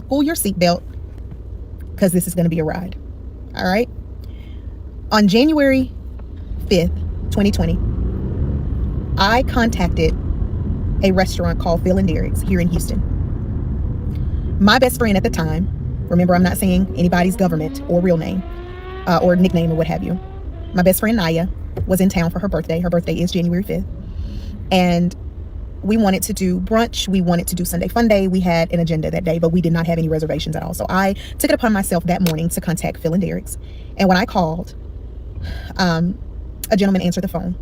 buckle your seatbelt because this is going to be a ride. All right. On January 5th, 2020, I contacted a restaurant called Phil and Derek's here in Houston. My best friend at the time, remember, I'm not saying anybody's government or real name or nickname or what have you. My best friend Naya was in town for her birthday. Her birthday is January 5th. And we wanted to do brunch. We wanted to do Sunday Fun Day. We had an agenda that day, but we did not have any reservations at all. So I took it upon myself that morning to contact Phil and Derek's. And when I called, a gentleman answered the phone.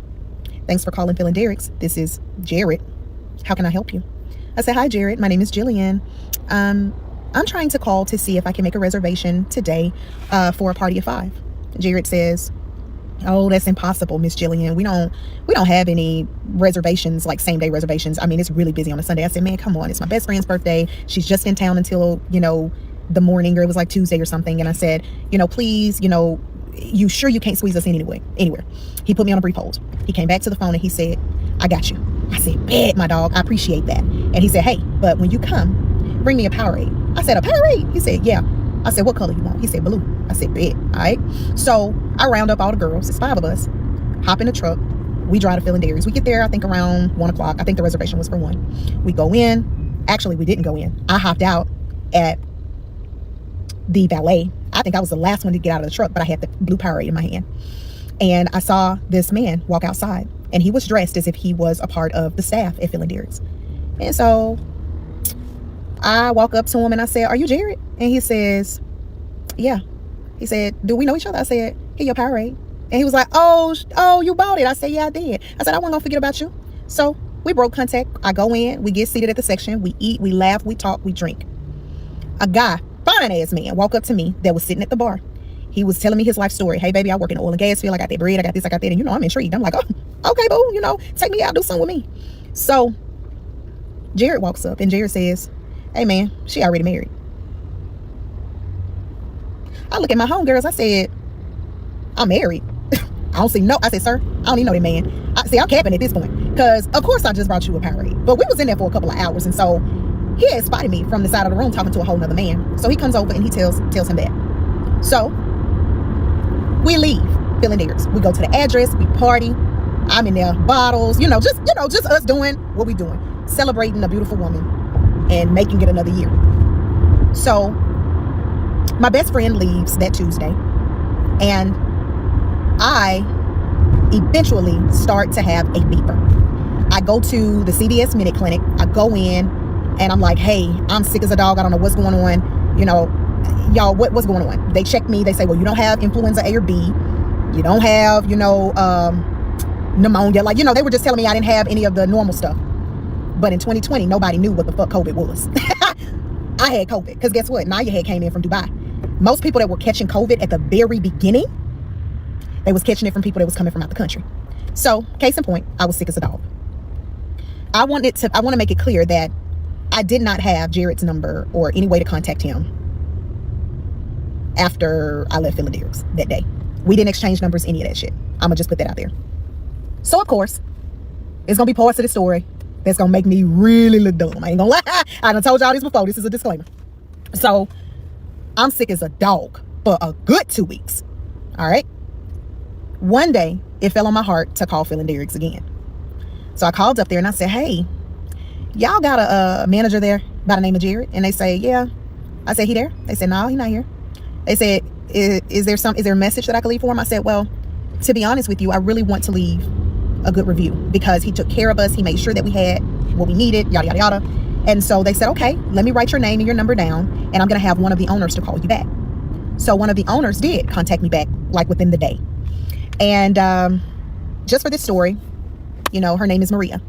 "Thanks for calling Phil and Derek's. This is Jared. How can I help you?" I said, "Hi, Jared. My name is Jillian. I'm trying to call to see if I can make a reservation today for a party of 5. Jared says, "Oh, that's impossible, Miss Jillian. We don't have any reservations, like same day reservations. I mean, it's really busy on a Sunday." I said, "Man, come on. It's my best friend's birthday. She's just in town until, the morning, or it was like Tuesday or something." And I said, "Please, you sure you can't squeeze us in anywhere?" He put me on a brief hold. He came back to the phone and he said, "I got you." I said, "Bet, my dog. I appreciate that." And he said, "Hey, but when you come, bring me a Powerade." I said, "A Powerade?" He said, "Yeah." I said, "What color you want?" He said, "Blue." I said, "Bet." All right. So I round up all the girls. It's 5 of us. Hop in the truck. We drive to Phil and Derek's. We get there, I think, around 1 o'clock. I think the reservation was for 1. We go in. Actually, we didn't go in. I hopped out at the valet. I think I was the last one to get out of the truck, but I had the blue Powerade in my hand. And I saw this man walk outside, and he was dressed as if he was a part of the staff at Phil and Derek's. And so I walk up to him and I said, "Are you Jared?" And he says, "Yeah." He said, "Do we know each other?" I said, "Here, your Powerade." And he was like, oh, you bought it." I said, "Yeah, I did." I said, "I wasn't gonna forget about you." So we broke contact. I go in, we get seated at the section, we eat, we laugh, we talk, we drink. A guy, fine ass man, walk up to me that was sitting at the bar. He was telling me his life story. "Hey, baby, I work in the oil and gas field. I got that bread, I got this, I got that." And I'm intrigued. I'm like, "Oh, okay, boo, take me out, do something with me." So Jared walks up and Jared says, "Hey, man, she already married." I look at my homegirls. I said, "I'm married." I don't see no. I said, "Sir, I don't even know that man." I'm capping at this point, because of course I just brought you a Powerade. But we was in there for a couple of hours, and so he had spotted me from the side of the room talking to a whole nother man. So he comes over and he tells him that. So we leave Phil and Derek's. We go to the address. We party. I'm in there, bottles. Just us doing what we doing, celebrating a beautiful woman and making it another year. So my best friend leaves that Tuesday, and I eventually start to have a beeper. I go to the CVS Minute Clinic. I go in and I'm like, "Hey, I'm sick as a dog. I don't know what's going on. Y'all, what's going on?" They check me. They say, "Well, you don't have influenza A or B. You don't have, pneumonia." They were just telling me I didn't have any of the normal stuff. But in 2020, nobody knew what the fuck COVID was. I had COVID, because guess what? Naya had came in from Dubai. Most people that were catching COVID at the very beginning, they was catching it from people that was coming from out the country. So, case in point, I was sick as a dog. I want to make it clear that I did not have Jared's number or any way to contact him after I left Phil and Derek's that day. We didn't exchange numbers, any of that shit. I'm gonna just put that out there. So of course, it's gonna be parts of the story that's gonna make me really look dumb. I ain't gonna lie. I done told y'all this before. This is a disclaimer. So I'm sick as a dog for a good 2 weeks. All right. One day it fell on my heart to call Phil and Derek's again. So I called up there and I said, "Hey, y'all got a manager there by the name of Jared?" And they say, "Yeah." I said, "He there?" They said, "No, he not here." They said, is there a message that I could leave for him?" I said, "Well, to be honest with you, I really want to leave a good review because he took care of us. He made sure that we had what we needed, yada, yada, yada." And so they said, "Okay, let me write your name and your number down, and I'm going to have one of the owners to call you back." So one of the owners did contact me back, like within the day. And just for this story, her name is Maria.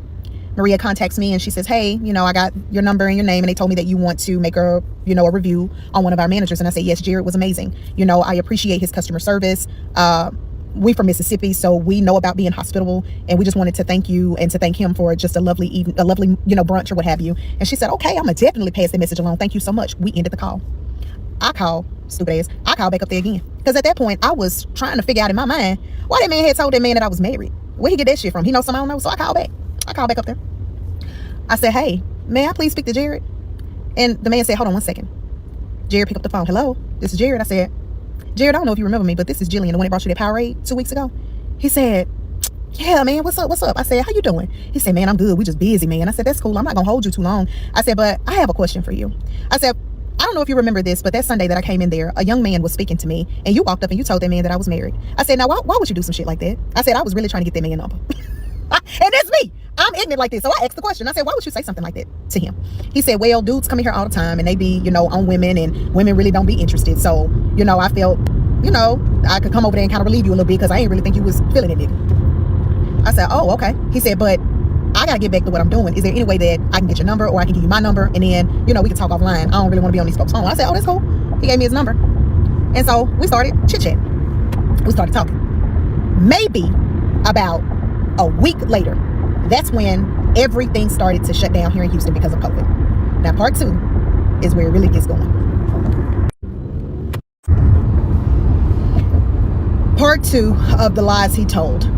Maria contacts me and she says, "Hey, I got your number and your name, and they told me that you want to make a review on one of our managers." And I said, "Yes, Jared was amazing. I appreciate his customer service. We from Mississippi, so we know about being hospitable, and we just wanted to thank you and to thank him for just a lovely evening, a lovely, brunch or what have you." And she said, "Okay, I'm gonna definitely pass the message along. Thank you so much." We ended the call. I called back up there again, because at that point I was trying to figure out in my mind why that man had told that man that I was married. Where he get that shit from? He knows something I don't know. So I called back up there. I said, "Hey, may I please speak to Jared?" And the man said, "Hold on one second." Jared picked up the phone. Hello, this is Jared. I said, Jared, I don't know if you remember me, but this is Jillian, the one that brought you that Powerade 2 weeks ago. He said, yeah, man, what's up? I said, how you doing? He said, man, I'm good. We just busy, man. I said, that's cool. I'm not going to hold you too long. I said, but I have a question for you. I said, I don't know if you remember this, but that Sunday that I came in there, a young man was speaking to me, and you walked up and you told that man that I was married. I said, now, why would you do some shit like that? I said, I was really trying to get that man number. And that's me. I'm ignorant like this. So I asked the question. I said, why would you say something like that to him? He said, well, dudes come in here all the time, and they be, on women, and women really don't be interested. So, I felt, I could come over there and kind of relieve you a little bit because I ain't really think you was feeling it, nigga. I said, oh, okay. He said, but I got to get back to what I'm doing. Is there any way that I can get your number, or I can give you my number, and then, we can talk offline? I don't really want to be on these folks' phone. I said, oh, that's cool. He gave me his number. And so we started chit-chatting. We started talking. Maybe about a week later, that's when everything started to shut down here in Houston because of COVID. Now, part 2 is where it really gets going. Part 2 of the lies he told.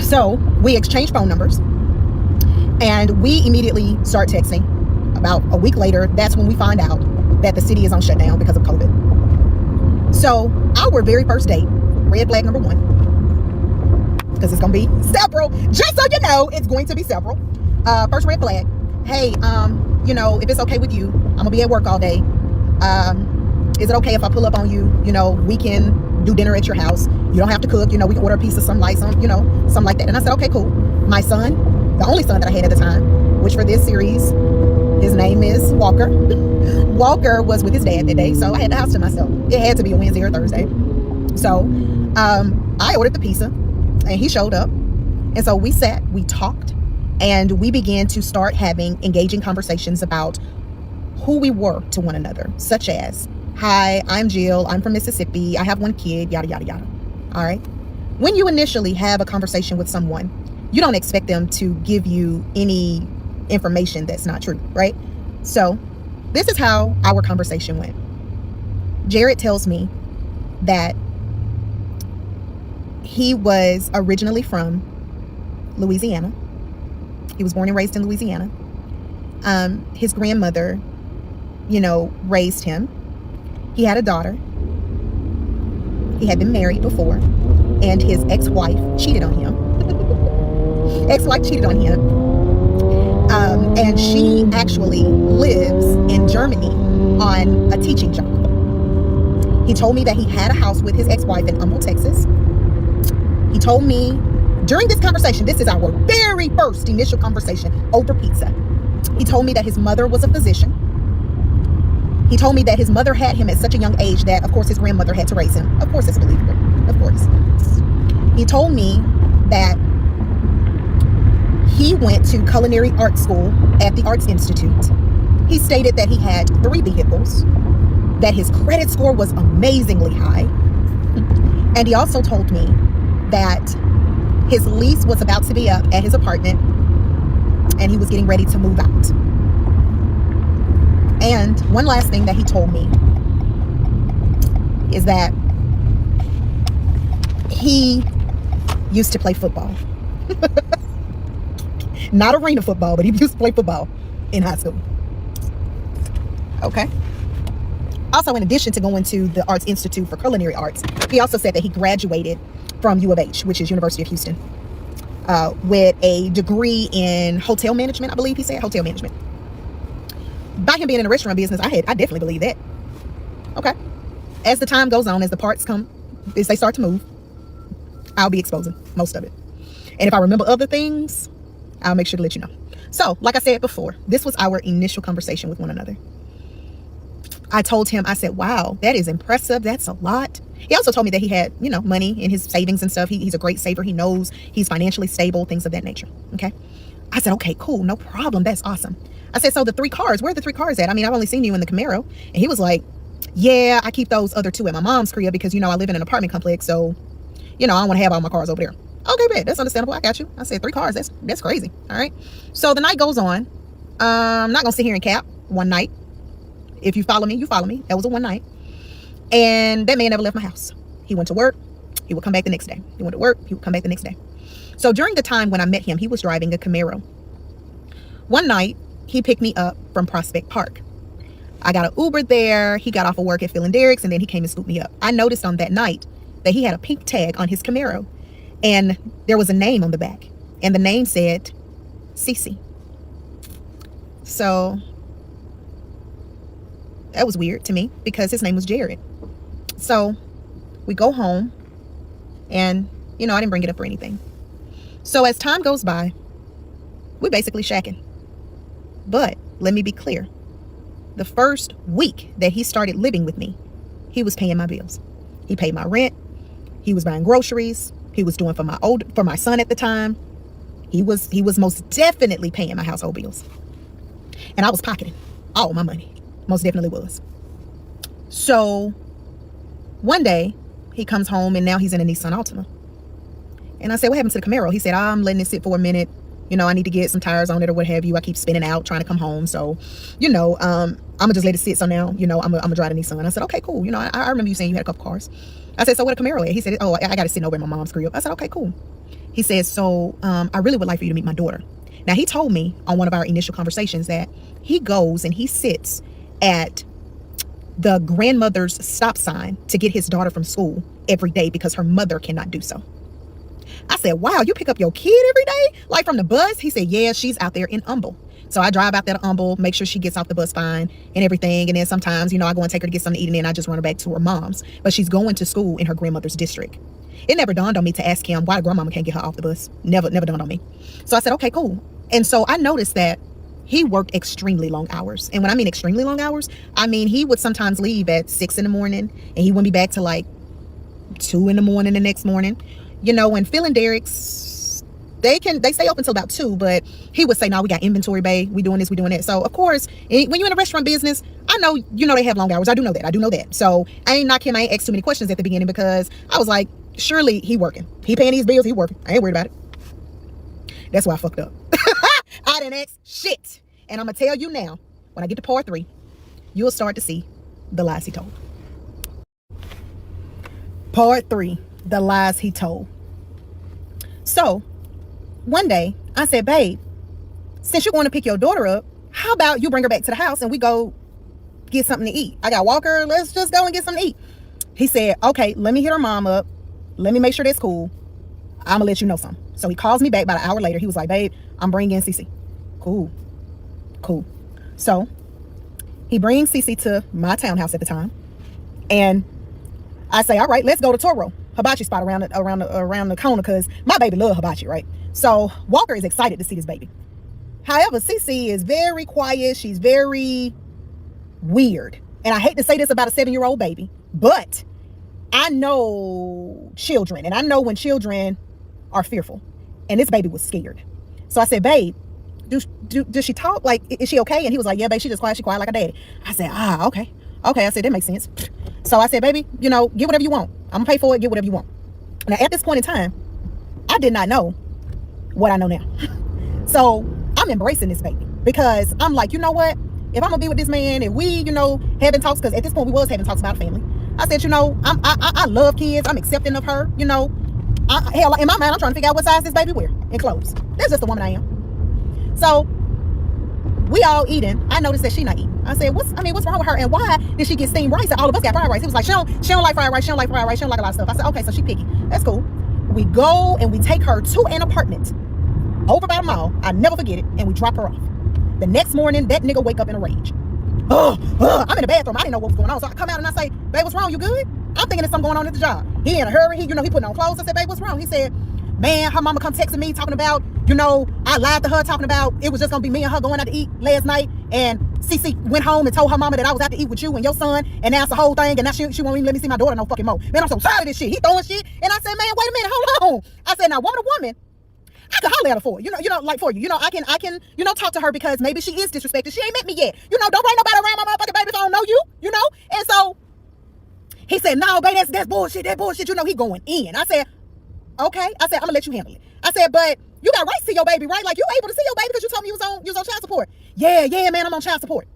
So we exchanged phone numbers, and we immediately start texting. About a week later, that's when we find out that the city is on shutdown because of COVID. So our very first date, red flag number 1, because it's going to be several, just so you know, it's going to be several. First red flag, hey, if it's okay with you, I'm gonna be at work all day. Is it okay if I pull up on you? We can do dinner at your house. You don't have to cook. We can order a pizza, something like that. And I said, okay, cool. My son, the only son that I had at the time, which for this series, his name is Walker. Walker was with his dad that day, so I had the house to myself. It had to be a Wednesday or Thursday. So I ordered the pizza, and he showed up. And so we sat, we talked, and we began to start having engaging conversations about who we were to one another, such as, hi, I'm Jill, I'm from Mississippi, I have 1 kid, yada, yada, yada. All right. When you initially have a conversation with someone, you don't expect them to give you any information that's not true, right? So this is how our conversation went. Jared tells me that he was originally from Louisiana. He was born and raised in Louisiana. His grandmother, raised him. He had a daughter. He had been married before, and his ex-wife cheated on him. And she actually lives in Germany on a teaching job. He told me that he had a house with his ex-wife in Humble, Texas. He told me during this conversation, this is our very first initial conversation over pizza. He told me that his mother was a physician. He told me that his mother had him at such a young age that, of course, his grandmother had to raise him. Of course, it's believable. Of course. He told me that he went to culinary art school at the Arts Institute. He stated that he had 3 vehicles, that his credit score was amazingly high. And he also told me that his lease was about to be up at his apartment, and he was getting ready to move out. And one last thing that he told me is that he used to play football. Not arena football, but he used to play football in high school. Okay. Also, in addition to going to the Arts Institute for Culinary Arts, he also said that he graduated from U of H, which is University of Houston, with a degree in hotel management. I believe he said hotel management. By him being in the restaurant business, I definitely believe that. Okay. As the time goes on, as the parts come, as they start to move, I'll be exposing most of it. And if I remember other things, I'll make sure to let you know. So, like I said before, this was our initial conversation with one another. I told him, I said, wow, that is impressive. That's a lot. He also told me that he had, money in his savings and stuff. He's a great saver. He knows he's financially stable, things of that nature. Okay. I said, okay, cool. No problem. That's awesome. I said, so the 3 cars, where are the 3 cars at? I mean, I've only seen you in the Camaro. And he was like, yeah, I keep those other 2 at my mom's crib because, I live in an apartment complex. So, I don't want to have all my cars over there. Okay, bet. That's understandable. I got you. I said 3 cars. That's crazy. All right. So the night goes on. I'm not going to sit here and cap one night. If you follow me, you follow me. That was a one night. And that man never left my house. He went to work. He would come back the next day. He went to work. He would come back the next day. So during the time when I met him, he was driving a Camaro. One night, he picked me up from Prospect Park. I got an Uber there. He got off of work at Phil and Derek's, and then he came and scooped me up. I noticed on that night that he had a pink tag on his Camaro, and there was a name on the back, and the name said Cece. So that was weird to me because his name was Jared. So we go home, and I didn't bring it up or anything. So as time goes by, we basically shacking. But let me be clear. The first week that he started living with me, he was paying my bills. He paid my rent. He was buying groceries. He was doing for my son at the time. He was most definitely paying my household bills. And I was pocketing all my money. Most definitely was. So one day he comes home, and now he's in a Nissan Altima. And I said, what happened to the Camaro? He said, I'm letting it sit for a minute. I need to get some tires on it or what have you. I keep spinning out trying to come home. So, I'm going to just let it sit. So now, I'm going to drive the Nissan. I said, okay, cool. I remember you saying you had a couple cars. I said, so what a Camaro at? He said, oh, I got it sitting over in my mom's crib. I said, okay, cool. He says, so I really would like for you to meet my daughter. Now, he told me on one of our initial conversations that he goes and he sits at the grandmother's stop sign to get his daughter from school every day because her mother cannot do so. I said, wow, you pick up your kid every day? Like from the bus? He said, yeah, she's out there in Humble. So I drive out there to Humble, make sure she gets off the bus fine and everything. And then sometimes, I go and take her to get something to eat, and then I just run her back to her mom's. But she's going to school in her grandmother's district. It never dawned on me to ask him why grandmama can't get her off the bus. Never dawned on me. So I said, okay, cool. And so I noticed that he worked extremely long hours. And when I mean extremely long hours, I mean he would sometimes leave at 6 a.m. and he wouldn't be back till like 2 a.m. the next morning. When Phil and Derek's, they stay open until about 2, but he would say, no, we got inventory, babe. We doing this, we doing that. So of course, when you're in a restaurant business, I know, they have long hours. I do know that. So I ain't knock him. I ain't asked too many questions at the beginning because I was like, surely he working. He paying these bills, he working. I ain't worried about it. That's why I fucked up. I didn't ask shit. And I'm going to tell you now, when I get to part 3, you'll start to see the lies he told. Part 3, the lies he told. So one day I said, babe, since you're going to pick your daughter up, how about you bring her back to the house and we go get something to eat? I got Walker. Let's just go and get something to eat. He said, okay, let me hit her mom up. Let me make sure that's cool. I'm gonna let you know something. So he calls me back about an hour later. He was like, babe, I'm bringing Cece. Cool. So he brings Cece to my townhouse at the time. And I say, all right, let's go to Toro, hibachi spot around the corner, because my baby love hibachi, right? So Walker is excited to see this baby. However, Cece is very quiet. She's very weird. And I hate to say this about a 7-year-old baby, but I know children, and I know when children are fearful. And this baby was scared. So I said, babe, does she talk? Like, is she okay? And he was like, yeah, babe, she just quiet. She quiet like a daddy. I said, okay. I said, that makes sense. So I said, baby, get whatever you want. I'm gonna pay for it. Get whatever you want. Now, at this point in time, I did not know what I know now. So I'm embracing this baby because I'm like, you know what? If I'm gonna be with this man and we, having talks, because at this point we was having talks about a family. I said, I love kids. I'm accepting of her. Hell, in my mind, I'm trying to figure out what size this baby wear in clothes. That's just the woman I am. So we all eating. I noticed that she not eating. I said, what's wrong with her? And why did she get steamed rice? And all of us got fried rice. He was like, she don't like fried rice. She don't like fried rice. She don't like a lot of stuff. I said, okay, so she picky. That's cool. We go and we take her to an apartment over by the mall. I never forget it. And we drop her off. The next morning, that nigga wake up in a rage. I'm in the bathroom. I didn't know what was going on. So I come out and I say, babe, what's wrong? You good? I'm thinking there's something going on at the job. He in a hurry. He putting on clothes. I said, babe, what's wrong? He said, man, her mama come texting me talking about, I lied to her talking about it was just gonna be me and her going out to eat last night, and Cece went home and told her mama that I was out to eat with you and your son, and now it's the whole thing, and now she won't even let me see my daughter no fucking more. Man, I'm so tired of this shit. He throwing shit, and I said, man, wait a minute, hold on. I said, now woman, I can holler at her for you. Like for you. I can talk to her because maybe she is disrespected. She ain't met me yet. Don't bring nobody around my motherfucking baby if I don't know you, And so he said, no, baby, that's bullshit. That bullshit. He going in. I said, okay. I said, I'm gonna let you handle it. I said, but you got rights to your baby, right? Like, you able to see your baby because you told me you was on child support. Yeah, man, I'm on child support.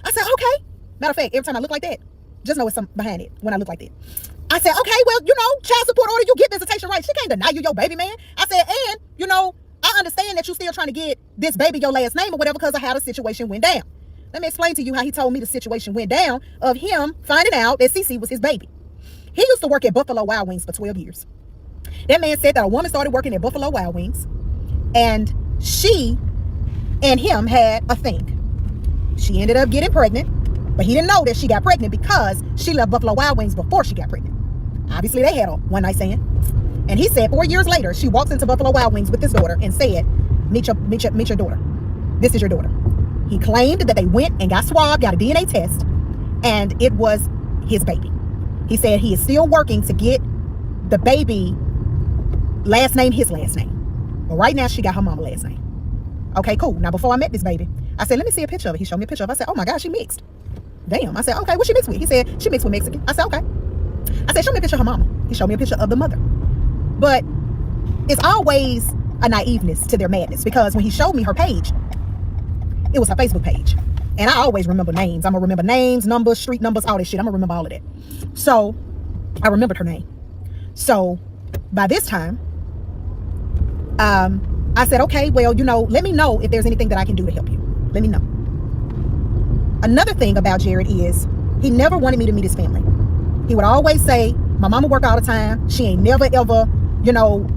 I said, okay. Matter of fact, every time I look like that, just know it's something behind it when I look like that. I said, okay, well, child support order, you get visitation rights. She can't deny you your baby, man. I said, and, I understand that you still trying to get this baby your last name or whatever because of how the situation went down. Let me explain to you how he told me the situation went down of him finding out that Cece was his baby. He used to work at Buffalo Wild Wings for 12 years. That man said that a woman started working at Buffalo Wild Wings and she and him had a thing. She ended up getting pregnant, but he didn't know that she got pregnant because she left Buffalo Wild Wings before she got pregnant. Obviously, they had a one night stand. And he said 4 years later, she walks into Buffalo Wild Wings with his daughter and said, meet your daughter. This is your daughter. He claimed that they went and got swabbed, got a DNA test, and it was his baby. He said he is still working to get the baby last name his last name. But right now, she got her mama last name. Okay, cool. Now, before I met this baby, I said, let me see a picture of it. He showed me a picture of it. I said, oh my God, she mixed. Damn. I said, okay, what she mixed with? He said, she mixed with Mexican. I said, okay. I said, show me a picture of her mama. He showed me a picture of the mother. But it's always a naiveness to their madness, because when he showed me her page, it was her Facebook page. And I always remember names. I'm going to remember names, numbers, street numbers, all this shit. I'm going to remember all of that. So I remembered her name. So by this time, I said, okay, well, let me know if there's anything that I can do to help you. Let me know. Another thing about Jared is he never wanted me to meet his family. He would always say, my mama work all the time. She ain't never, ever,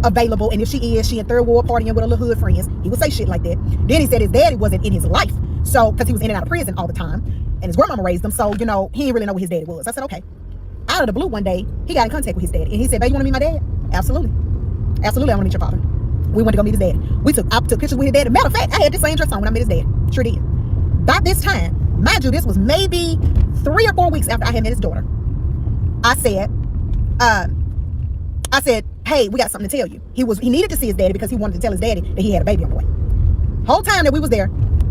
available. And if she is, she in third world partying with her little hood friends. He would say shit like that. Then he said his daddy wasn't in his life. So, because he was in and out of prison all the time. And his grandmama raised him. So, he didn't really know what his daddy was. I said, okay. Out of the blue one day, he got in contact with his daddy. And he said, babe, you want to meet my dad? Absolutely. Absolutely, I want to meet your father. We went to go meet his daddy. I took pictures with his daddy. Matter of fact, I had the same dress on when I met his dad. Sure did. By this time, mind you, this was maybe 3 or 4 weeks after I had met his daughter. I said, hey, we got something to tell you. He needed to see his daddy because he wanted to tell his daddy that he had a baby on the way. Whole time that we was there,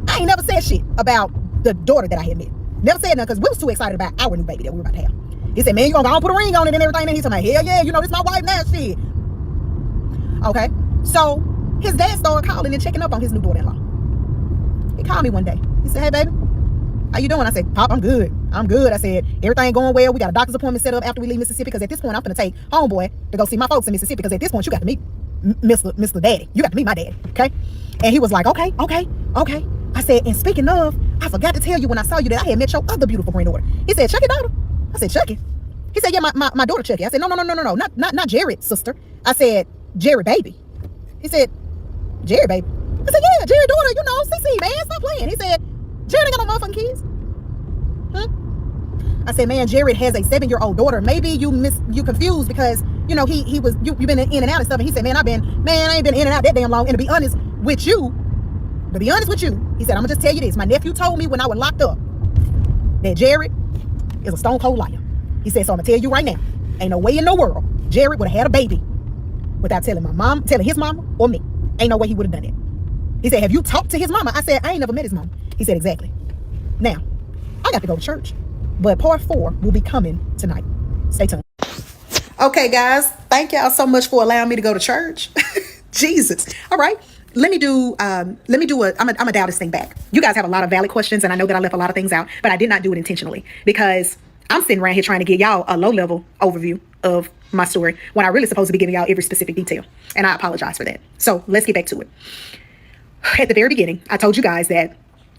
I ain't never said shit about the daughter that I had met. Never said nothing because we was too excited about our new baby that we were about to have. He said, man, you gonna go put a ring on it and everything. And he's like, hell yeah, this my wife now, shit. Okay. So his dad started calling and checking up on his new daughter-in-law. He called me one day. He said, hey, baby, how you doing? I said, Pop, I'm good. I said, everything going well. We got a doctor's appointment set up after we leave Mississippi, because at this point, I'm going to take homeboy to go see my folks in Mississippi, because at this point, you got to meet Mr. Daddy. You got to meet my daddy, okay? And he was like, okay. I said, and speaking of, I forgot to tell you when I saw you that I had met your other beautiful granddaughter. He said, Chucky daughter? I said, Chucky? He said, yeah, my daughter Chucky. I said, no, not Jared, sister. I said, Jared baby. He said, Jared baby? I said, yeah, Jared daughter, CC, man, stop playing. He said, Jared ain't got no motherfucking kids. I said, man, Jared has a 7-year-old daughter. Maybe you confused because, you've been in and out and stuff. And he said, I ain't been in and out that damn long. And to be honest with you, he said, I'm gonna just tell you this. My nephew told me when I was locked up that Jared is a stone cold liar. He said, so I'm gonna tell you right now, ain't no way in the world Jared would have had a baby without telling his mama or me. Ain't no way he would have done it. He said, have you talked to his mama? I said, I ain't never met his mama. He said, exactly. Now, I got to go to church, but part 4 will be coming tonight. Stay tuned. Okay, guys, thank y'all so much for allowing me to go to church. Jesus. All right. I'm gonna dial this thing back. You guys have a lot of valid questions, and I know that I left a lot of things out, but I did not do it intentionally, because I'm sitting around here trying to give y'all a low-level overview of my story when I really supposed to be giving y'all every specific detail, and I apologize for that. So let's get back to it. At the very beginning, I told you guys that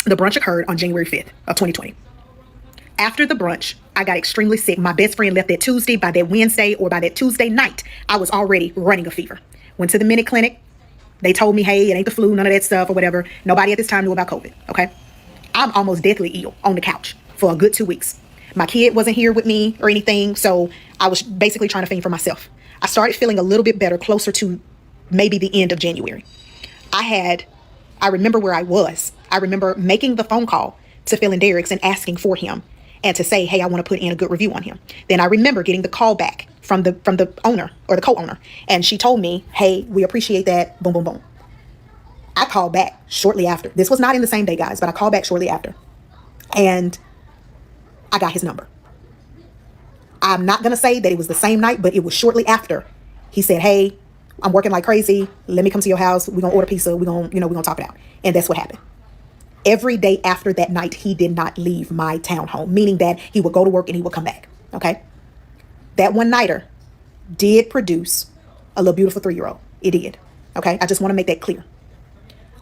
the brunch occurred on January 5th of 2020. After the brunch, I got extremely sick. My best friend left that Tuesday. By that Wednesday or by that Tuesday night, I was already running a fever. Went to the Minute Clinic. They told me, hey, it ain't the flu, none of that stuff or whatever. Nobody at this time knew about COVID, okay? I'm almost deathly ill on the couch for a good 2 weeks. My kid wasn't here with me or anything, so I was basically trying to fend for myself. I started feeling a little bit better closer to maybe the end of January. I remember where I was. I remember making the phone call to Phil and Derek's and asking for him and to say, hey, I want to put in a good review on him. Then I remember getting the call back from the owner or the co-owner. And she told me, hey, we appreciate that. Boom, boom, boom. I called back shortly after. This was not in the same day, guys, but I called back shortly after. And I got his number. I'm not going to say that it was the same night, but it was shortly after. He said, hey, I'm working like crazy. Let me come to your house. We're going to order pizza. We're going to talk it out. And that's what happened. Every day after that night, he did not leave my townhome, meaning that he would go to work and he would come back. Okay. That one-nighter did produce a little beautiful 3-year-old. It did. Okay. I just want to make that clear.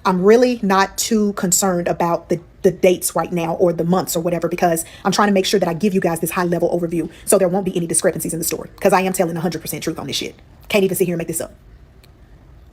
I'm really not too concerned about the dates right now or the months or whatever, because I'm trying to make sure that I give you guys this high level overview so there won't be any discrepancies in the story, because I am telling 100% truth on this shit. Can't even sit here and make this up.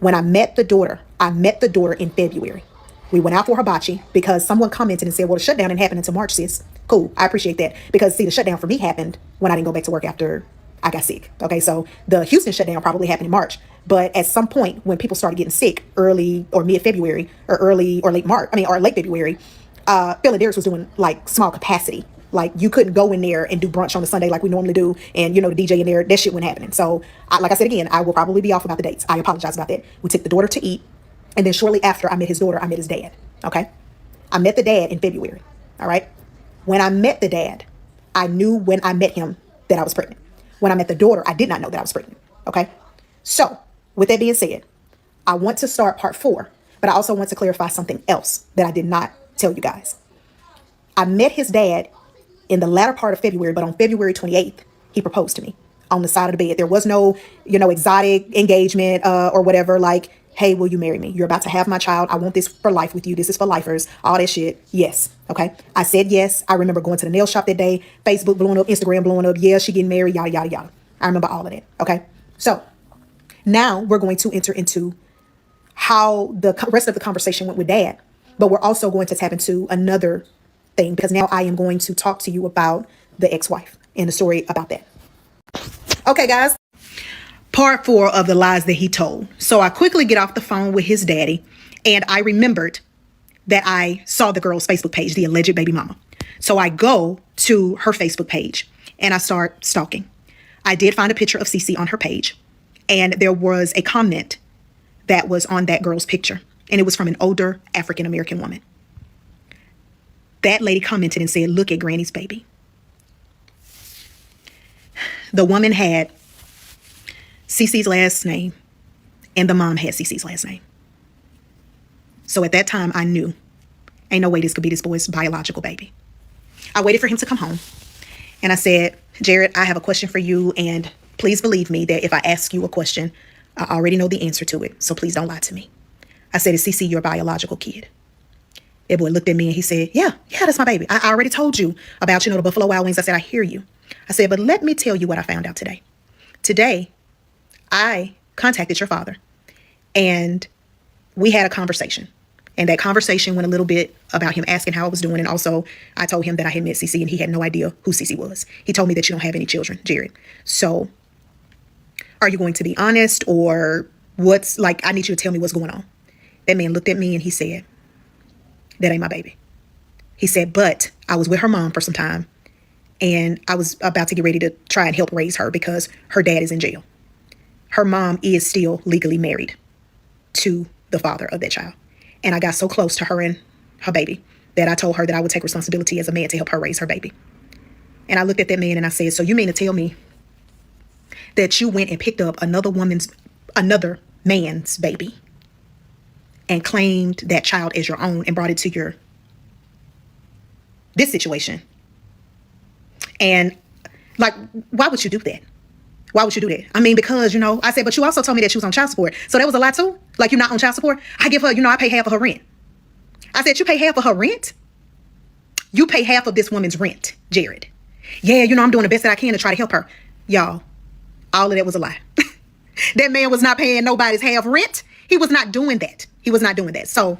When I met the daughter in February. We went out for hibachi because someone commented and said, well, the shutdown didn't happen until March, sis. Cool. I appreciate that. Because, see, the shutdown for me happened when I didn't go back to work after I got sick. Okay, so the Houston shutdown probably happened in March. But at some point when people started getting sick early or mid-February or early or late March, or late February, Philadelphia was doing like small capacity. Like you couldn't go in there and do brunch on a Sunday like we normally do. And, the DJ in there, that shit wasn't happening. So like I said, again, I will probably be off about the dates. I apologize about that. We took the daughter to eat. And then shortly after I met his daughter, I met his dad. Okay. I met the dad in February. All right. When I met the dad, I knew when I met him that I was pregnant. When I met the daughter, I did not know that I was pregnant. Okay. So with that being said, I want to start part 4, but I also want to clarify something else that I did not tell you guys. I met his dad in the latter part of February, but on February 28th, he proposed to me on the side of the bed. There was no, exotic engagement or whatever, like, hey, will you marry me? You're about to have my child. I want this for life with you. This is for lifers. All that shit. Yes. Okay. I said yes. I remember going to the nail shop that day. Facebook blowing up. Instagram blowing up. Yeah, she getting married. Yada, yada, yada. I remember all of that. Okay. So now we're going to enter into how the rest of the conversation went with dad. But we're also going to tap into another thing, because now I am going to talk to you about the ex-wife and the story about that. Okay, guys. Part 4 of the lies that he told. So I quickly get off the phone with his daddy, and I remembered that I saw the girl's Facebook page, the alleged baby mama. So I go to her Facebook page and I start stalking. I did find a picture of Cece on her page, and there was a comment that was on that girl's picture, and it was from an older African-American woman. That lady commented and said, look at Granny's baby. The woman had Cece's last name, and the mom had Cece's last name. So at that time, I knew, ain't no way this could be this boy's biological baby. I waited for him to come home, and I said, Jared, I have a question for you, and please believe me that if I ask you a question, I already know the answer to it, so please don't lie to me. I said, is Cece your biological kid? That boy looked at me and he said, yeah, that's my baby. I already told you about, the Buffalo Wild Wings. I said, I hear you. I said, but let me tell you what I found out today. Today, I contacted your father and we had a conversation. And that conversation went a little bit about him asking how I was doing. And also I told him that I had met Cece and he had no idea who Cece was. He told me that you don't have any children, Jared. So are you going to be honest, or I need you to tell me what's going on. That man looked at me and he said, that ain't my baby. He said, but I was with her mom for some time and I was about to get ready to try and help raise her because her dad is in jail. Her mom is still legally married to the father of that child. And I got so close to her and her baby that I told her that I would take responsibility as a man to help her raise her baby. And I looked at that man and I said, so you mean to tell me that you went and picked up another man's baby and claimed that child as your own and brought it to this situation? And why would you do that? Why would you do that? I mean, because, I said, but you also told me that she was on child support. So that was a lie too? Like, you're not on child support? I give her, I pay half of her rent. I said, you pay half of her rent? You pay half of this woman's rent, Jared. Yeah, I'm doing the best that I can to try to help her. Y'all, all of that was a lie. That man was not paying nobody's half rent. He was not doing that. So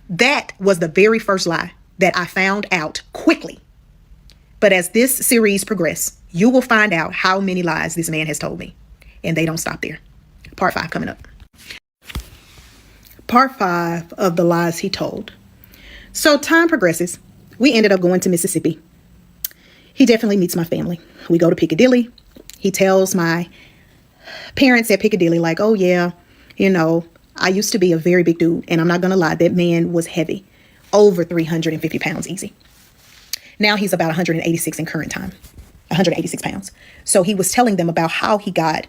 that was the very first lie that I found out quickly. But as this series progresses, you will find out how many lies this man has told me. And they don't stop there. Part 5 coming up. Part 5 of the lies he told. So time progresses. We ended up going to Mississippi. He definitely meets my family. We go to Piccadilly. He tells my parents at Piccadilly, like, oh yeah, I used to be a very big dude. And I'm not going to lie, that man was heavy. Over 350 pounds easy. Now he's about 186 in current time. 186 pounds. So he was telling them about how he got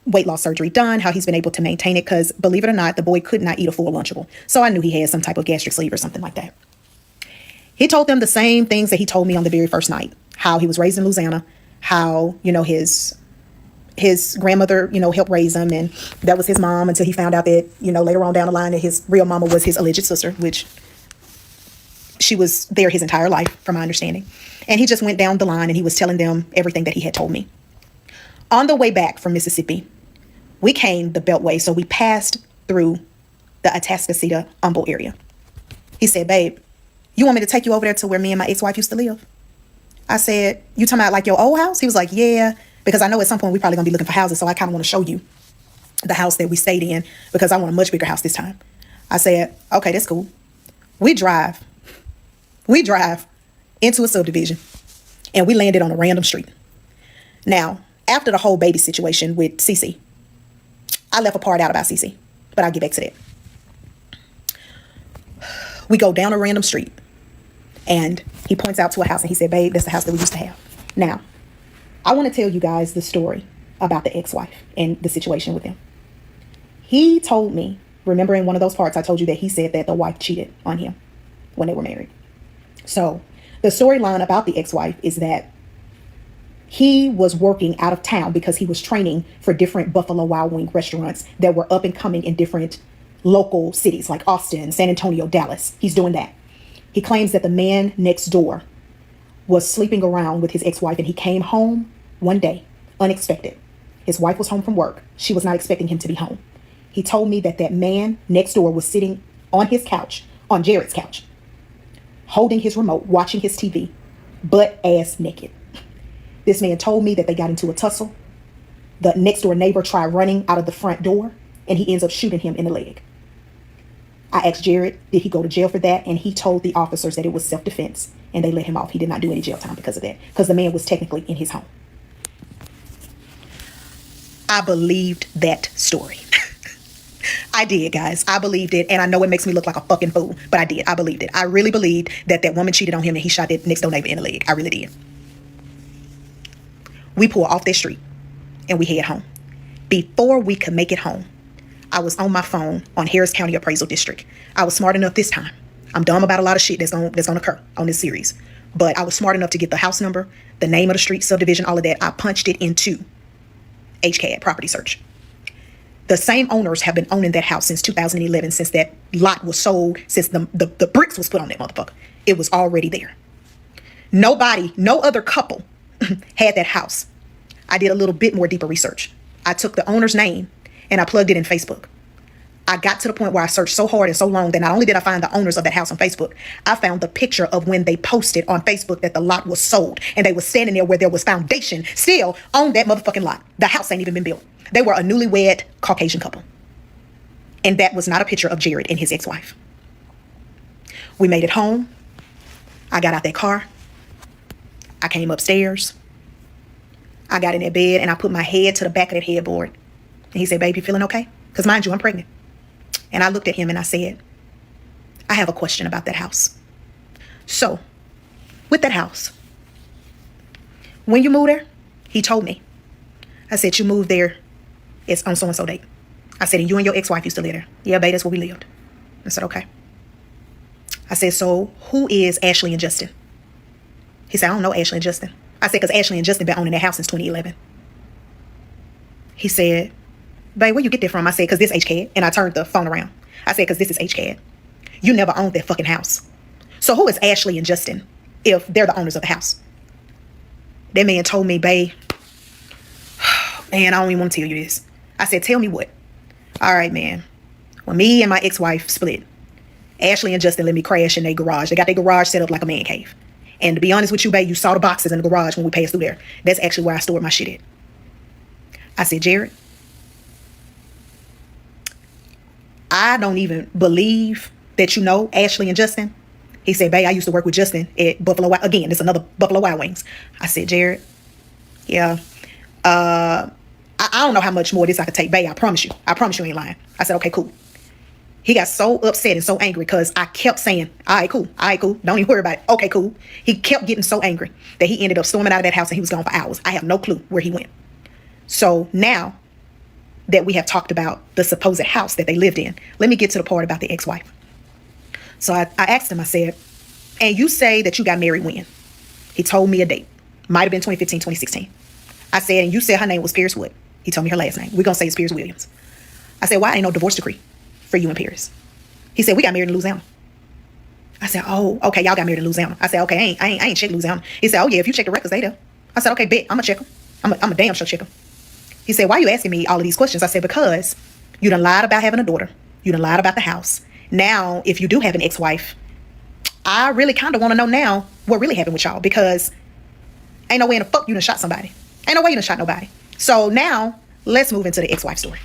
weight loss surgery done, how he's been able to maintain it, because believe it or not, the boy could not eat a full Lunchable. So I knew he had some type of gastric sleeve or something like that. He told them the same things that he told me on the very first night. How he was raised in Louisiana, how, his his grandmother, helped raise him, and that was his mom until he found out that, later on down the line that his real mama was his alleged sister, which she was there his entire life, from my understanding. And he just went down the line and he was telling them everything that he had told me. On the way back from Mississippi, we came the Beltway, so we passed through the Atascocita Humble area. He said, babe, you want me to take you over there to where me and my ex-wife used to live? I said, you talking about like your old house? He was like, yeah, because I know at some point we probably gonna be looking for houses, so I kind of want to show you the house that we stayed in because I want a much bigger house this time. I said, okay, that's cool. We drive into a subdivision and we landed on a random street. Now, after the whole baby situation with Cece, I left a part out about Cece, but I'll get back to that. We go down a random street and he points out to a house and he said, babe, that's the house that we used to have. Now, I want to tell you guys the story about the ex-wife and the situation with him. He told me, remember in one of those parts, I told you that he said that the wife cheated on him when they were married. So the storyline about the ex-wife is that he was working out of town because he was training for different Buffalo Wild Wing restaurants that were up and coming in different local cities like Austin, San Antonio, Dallas. He's doing that. He claims that the man next door was sleeping around with his ex-wife and he came home one day, unexpected. His wife was home from work. She was not expecting him to be home. He told me that that man next door was sitting on his couch, on Jared's couch, holding his remote, watching his TV, butt ass naked. This man told me that they got into a tussle. The next door neighbor tried running out of the front door and he ends up shooting him in the leg. I asked Jared, did he go to jail for that? And he told the officers that it was self-defense and they let him off. He did not do any jail time because of that, because the man was technically in his home. I believed that story. I did, guys. I believed it. And I know it makes me look like a fucking fool, but I did. I believed it. I really believed that that woman cheated on him and he shot that next door neighbor in the leg. I really did. We pull off that street and we head home. Before we could make it home, I was on my phone on Harris County Appraisal District. I was smart enough this time. I'm dumb about a lot of shit that's gonna occur on this series. But I was smart enough to get the house number, the name of the street, subdivision, all of that. I punched it into HCAD, property search. The same owners have been owning that house since 2011, since that lot was sold, since the bricks was put on that motherfucker. It was already there. Nobody, no other couple had that house. I did a little bit more deeper research. I took the owner's name and I plugged it in Facebook. I got to the point where I searched so hard and so long that not only did I find the owners of that house on Facebook, I found the picture of when they posted on Facebook that the lot was sold and they were standing there where there was foundation still on that motherfucking lot. The house ain't even been built. They were a newlywed Caucasian couple. And that was not a picture of Jared and his ex-wife. We made it home. I got out that car. I came upstairs. I got in that bed and I put my head to the back of that headboard. And he said, babe, you feeling okay? Because mind you, I'm pregnant. And I looked at him and I said, I have a question about that house. So, with that house, when you moved there, he told me. I said, you moved there, it's on so-and-so date. I said, and you and your ex-wife used to live there. Yeah, babe, that's where we lived. I said, okay. I said, so who is Ashley and Justin? He said, I don't know Ashley and Justin. I said, because Ashley and Justin been owning that house since 2011. He said, babe, where you get that from? I said, because this HCAD. And I turned the phone around. I said, because this is HCAD. You never owned that fucking house. So who is Ashley and Justin if they're the owners of the house? That man told me, babe, man, I don't even want to tell you this. I said, tell me what? All right, man. When me and my ex-wife split, Ashley and Justin let me crash in their garage. They got their garage set up like a man cave. And to be honest with you, babe, you saw the boxes in the garage when we passed through there. That's actually where I stored my shit at. I said, Jared, I don't even believe that you know Ashley and Justin. He said, babe, I used to work with Justin at Buffalo. Again, it's another Buffalo Wild Wings. I said, Jared, yeah. I don't know how much more of this I could take, babe. I promise you. I promise you ain't lying. I said, okay, cool. He got so upset and so angry because I kept saying, all right, cool. All right, cool. Don't even worry about it. Okay, cool. He kept getting so angry that he ended up storming out of that house and he was gone for hours. I have no clue where he went. So now that we have talked about the supposed house that they lived in, let me get to the part about the ex-wife. So I asked him, I said, and you say that you got married when? He told me a date. Might have been 2015, 2016. I said, and you said her name was Paris Wood. He told me her last name. We're going to say it's Pierce Williams. I said, why ain't no divorce decree for you and Pierce? He said, we got married in Louisiana. I said, oh, okay, y'all got married in Louisiana. I said, okay, I ain't checked Louisiana. He said, oh yeah, if you check the records, they do. I said, okay, bet, I'm gonna check them. I'm a damn sure check them. He said, why are you asking me all of these questions? I said, because you done lied about having a daughter. You done lied about the house. Now, if you do have an ex-wife, I really kind of want to know now what really happened with y'all, because ain't no way in the fuck you done shot somebody. Ain't no way you done shot nobody. So now, let's move into the ex-wife story.